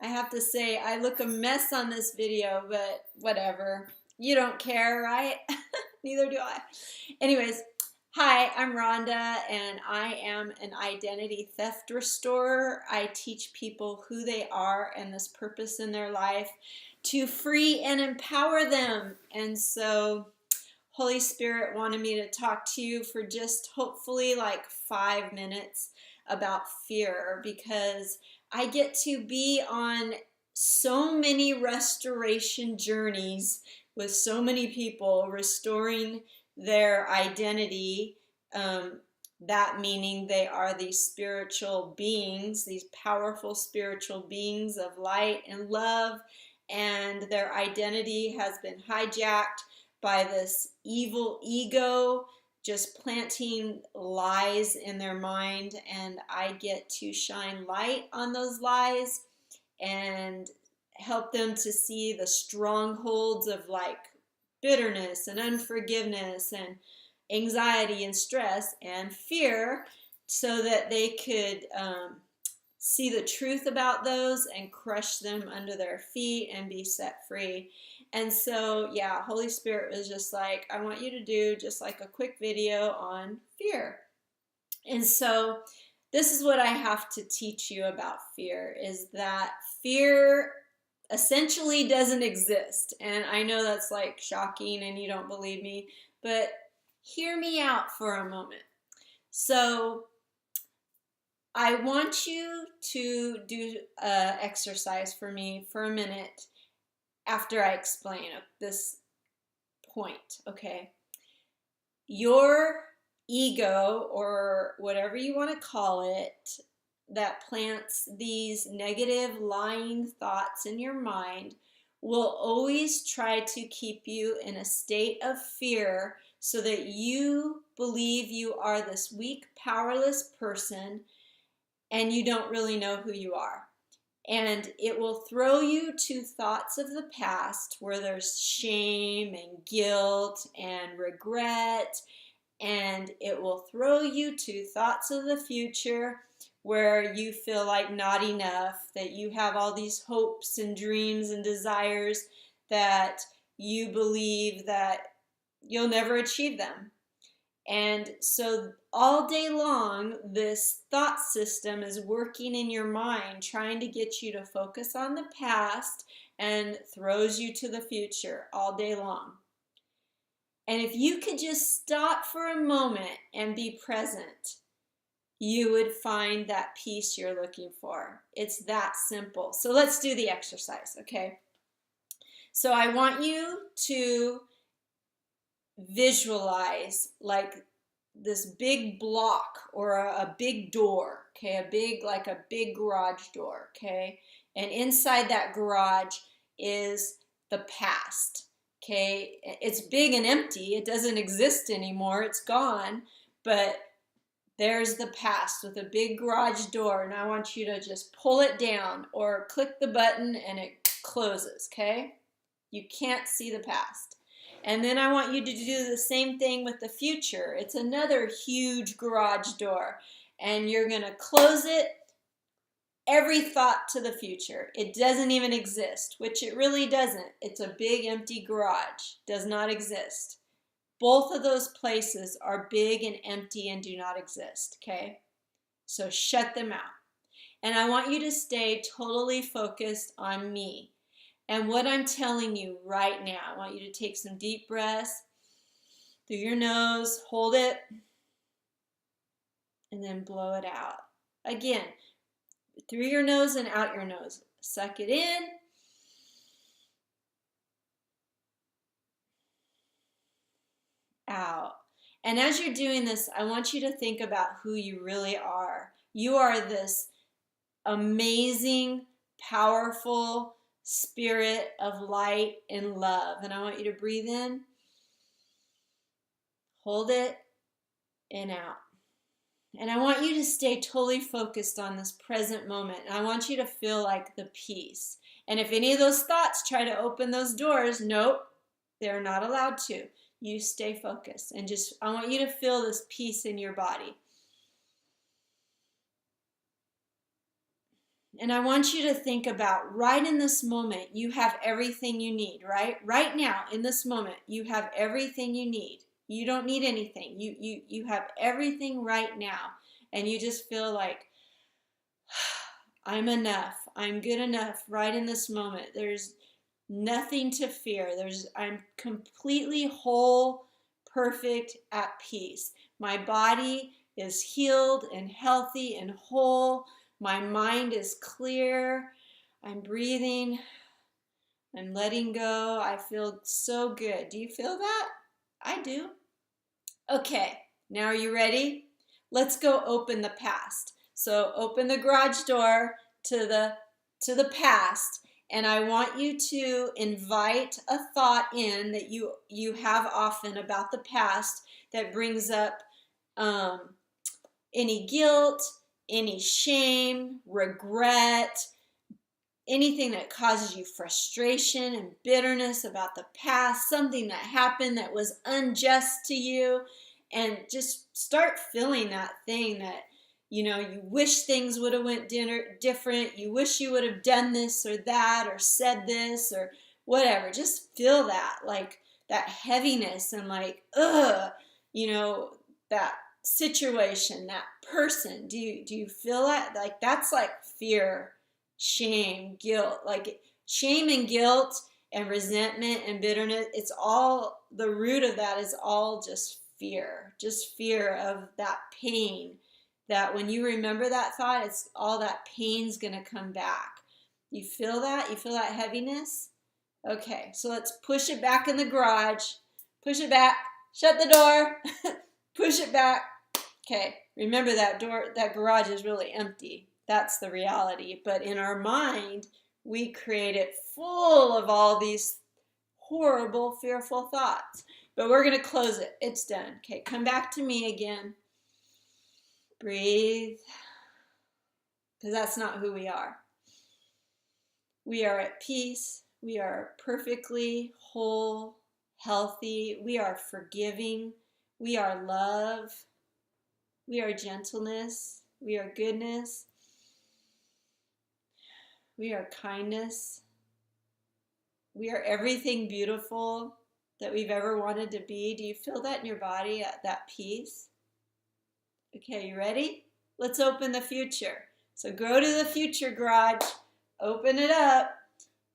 I have to say, I look a mess on this video, but whatever. You don't care, right? Neither do I. Anyways, hi, I'm Rhonda, and I am an identity theft restorer. I teach people who they are and this purpose in their life to free and empower them. And so, Holy Spirit wanted me to talk to you for just hopefully like 5 minutes about fear, because I get to be on so many restoration journeys with so many people restoring their identity. That meaning they are these spiritual beings, these powerful spiritual beings of light and love, and their identity has been hijacked by this evil ego just planting lies in their mind, and I get to shine light on those lies and help them to see the strongholds of like bitterness and unforgiveness and anxiety and stress and fear, so that they could see the truth about those and crush them under their feet and be set free. And so, yeah, Holy Spirit was just like, I want you to do just like a quick video on fear. And so this is what I have to teach you about fear, is that fear essentially doesn't exist. And I know that's like shocking and you don't believe me, but hear me out for a moment. So I want you to do an exercise for me for a minute after I explain this point, okay? Your ego, or whatever you want to call it, that plants these negative lying thoughts in your mind will always try to keep you in a state of fear, so that you believe you are this weak, powerless person and you don't really know who you are. And it will throw you to thoughts of the past where there's shame and guilt and regret. And it will throw you to thoughts of the future where you feel like not enough, that you have all these hopes and dreams and desires that you believe that you'll never achieve them. And so all day long, this thought system is working in your mind, trying to get you to focus on the past, and throws you to the future all day long. And if you could just stop for a moment and be present, you would find that peace you're looking for. It's that simple. So let's do the exercise, okay? So I want you to visualize like this big block or a big door, okay? Like a big garage door, okay? And inside that garage is the past, okay? It's big and empty. It doesn't exist anymore. It's gone. But there's the past with a big garage door, and I want you to just pull it down or click the button and it closes, okay? You can't see the past. And then I want you to do the same thing with the future. It's another huge garage door, and you're going to close it. Every thought to the future. It doesn't even exist, which it really doesn't. It's a big empty garage. Does not exist. Both of those places are big and empty and do not exist, okay? So shut them out. And I want you to stay totally focused on me and what I'm telling you right now. I want you to take some deep breaths through your nose, hold it, and then blow it out. Again, through your nose and out your nose. Suck it in. Out. And as you're doing this, I want you to think about who you really are. You are this amazing, powerful spirit of light and love. And I want you to breathe in, hold it, and out. And I want you to stay totally focused on this present moment. And I want you to feel like the peace. And if any of those thoughts try to open those doors, nope, they're not allowed to. You stay focused. And just, I want you to feel this peace in your body. And I want you to think about right in this moment, you have everything you need, right? Right now, in this moment, you have everything you need. You don't need anything. You have everything right now. And you just feel like, I'm enough. I'm good enough right in this moment. There's nothing to fear. I'm completely whole, perfect, at peace. My body is healed and healthy and whole. My mind is clear. I'm breathing. I'm letting go. I feel so good. Do you feel that? I do. Okay, now are you ready? Let's go open the past. So open the garage door to the past, and I want you to invite a thought in that you have often about the past that brings up any guilt, any shame, regret, anything that causes you frustration and bitterness about the past, something that happened that was unjust to you, and just start feeling that thing that you wish things would have went different, you wish you would have done this or that or said this or whatever. Just feel that, like that heaviness and like that situation, that person. Do you feel that? Like that's like fear, shame, guilt. Like shame and guilt and resentment and bitterness, it's all, the root of that is all just fear of that pain, that when you remember that thought, it's all that pain's gonna come back. You feel that? You feel that heaviness? Okay, so let's push it back in the garage. Push it back. Shut the door. Push it back. Okay, remember that door, that garage is really empty. That's the reality. But in our mind, we create it full of all these horrible, fearful thoughts. But we're going to close it. It's done. Okay, come back to me again. Breathe. Because that's not who we are. We are at peace. We are perfectly whole, healthy. We are forgiving. We are love. We are gentleness. We are goodness. We are kindness. We are everything beautiful that we've ever wanted to be. Do you feel that in your body, that peace? Okay, you ready? Let's open the future. So go to the future garage, open it up,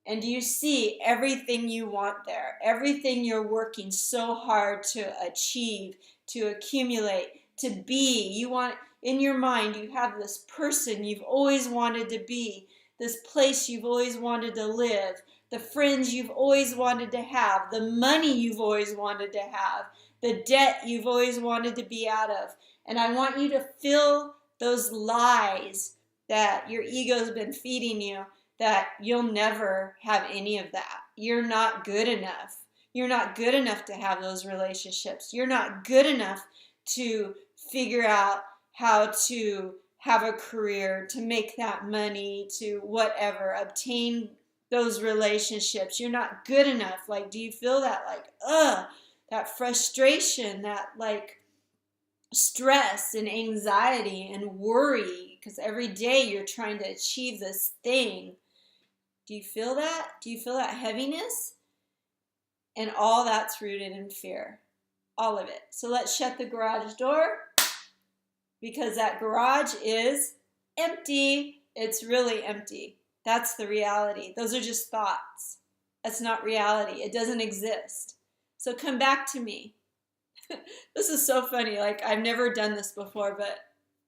and do you see everything you want there? Everything you're working so hard to achieve, to accumulate, to be. You want, in your mind, you have this person you've always wanted to be, this place you've always wanted to live, the friends you've always wanted to have, the money you've always wanted to have, the debt you've always wanted to be out of. And I want you to fill those lies that your ego's been feeding you, that you'll never have any of that. You're not good enough. You're not good enough to have those relationships. You're not good enough to figure out how to have a career, to make that money, to whatever, obtain those relationships. You're not good enough. Like, do you feel that, like, that frustration, that like stress and anxiety and worry, because every day you're trying to achieve this thing? Do you feel that? Do you feel that heaviness? And all that's rooted in fear. All of it. So let's shut the garage door, because that garage is empty. It's really empty. That's the reality. Those are just thoughts. That's not reality. It doesn't exist. So come back to me. This is so funny. Like, I've never done this before, but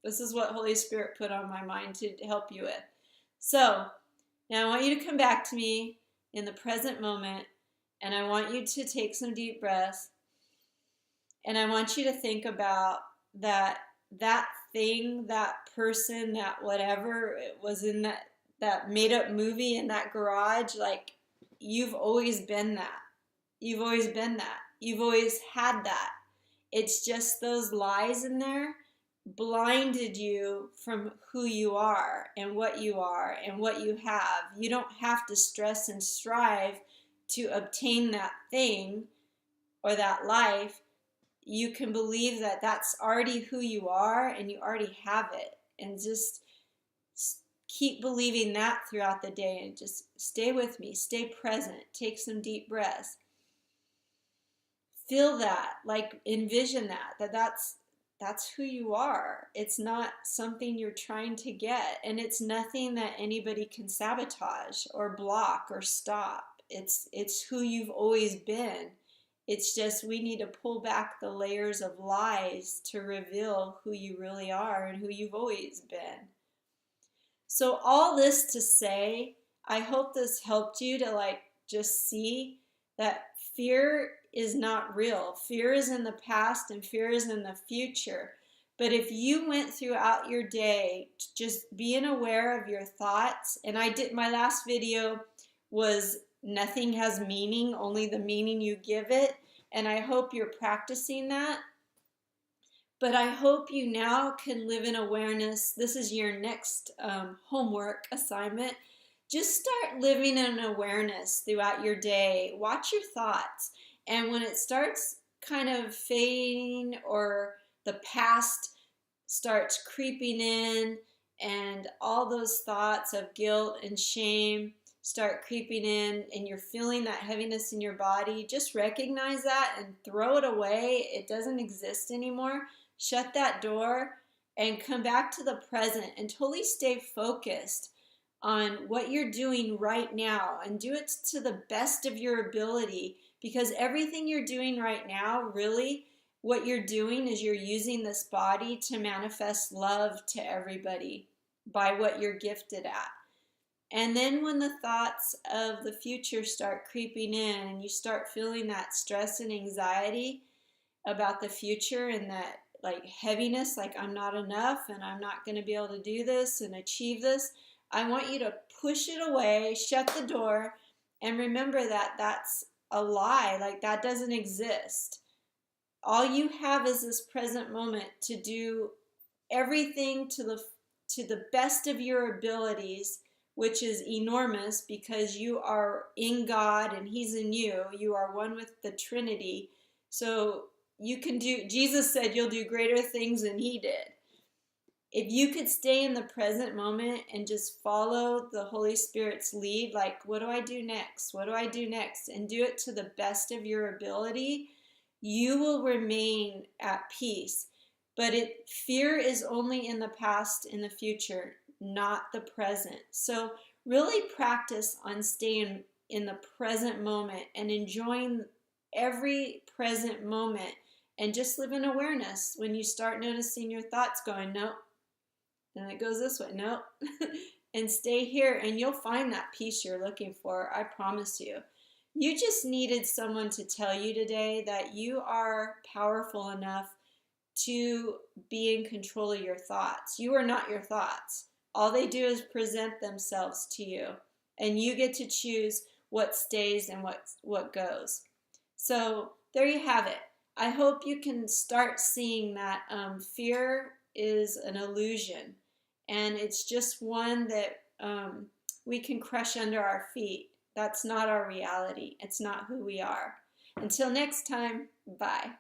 this is what Holy Spirit put on my mind to help you with. So now I want you to come back to me in the present moment, and I want you to take some deep breaths, and I want you to think about that thing, that person, that whatever it was in that made-up movie in that garage. Like, you've always been that. You've always been that. You've always had that. It's just those lies in there blinded you from who you are and what you have. You don't have to stress and strive to obtain that thing or that life. You can believe that that's already who you are, and you already have it, and just keep believing that throughout the day, and just stay with me, stay present, take some deep breaths. Feel that, like envision that's who you are. It's not something you're trying to get, and it's nothing that anybody can sabotage or block or stop. It's who you've always been. It's just we need to pull back the layers of lies to reveal who you really are and who you've always been. So all this to say, I hope this helped you to like just see that fear is not real. Fear is in the past and fear is in the future. But if you went throughout your day just being aware of your thoughts, and I did, my last video was nothing has meaning, only the meaning you give it. And I hope you're practicing that. But I hope you now can live in awareness. This is your next homework assignment. Just start living in awareness throughout your day. Watch your thoughts. And when it starts kind of fading or the past starts creeping in and all those thoughts of guilt and shame start creeping in and you're feeling that heaviness in your body, just recognize that and throw it away. It doesn't exist anymore. Shut that door and come back to the present and totally stay focused on what you're doing right now and do it to the best of your ability, because everything you're doing right now, really what you're doing is you're using this body to manifest love to everybody by what you're gifted at. And then when the thoughts of the future start creeping in and you start feeling that stress and anxiety about the future and that like heaviness, like I'm not enough and I'm not going to be able to do this and achieve this, I want you to push it away, shut the door, and remember that that's a lie. Like that doesn't exist. All you have is this present moment to do everything to the best of your abilities, which is enormous because you are in God and He's in you. You are one with the Trinity. So you can do, Jesus said you'll do greater things than He did. If you could stay in the present moment and just follow the Holy Spirit's lead, like what do I do next? What do I do next? And do it to the best of your ability, you will remain at peace. But fear is only in the past, in the future, not the present. So really practice on staying in the present moment and enjoying every present moment, and just live in awareness. When you start noticing your thoughts going, nope, and it goes this way, nope, and stay here, and you'll find that peace you're looking for, I promise you. You just needed someone to tell you today that you are powerful enough to be in control of your thoughts. You are not your thoughts. All they do is present themselves to you, and you get to choose what stays and what goes. So there you have it. I hope you can start seeing that fear is an illusion, and it's just one that we can crush under our feet. That's not our reality. It's not who we are. Until next time, bye.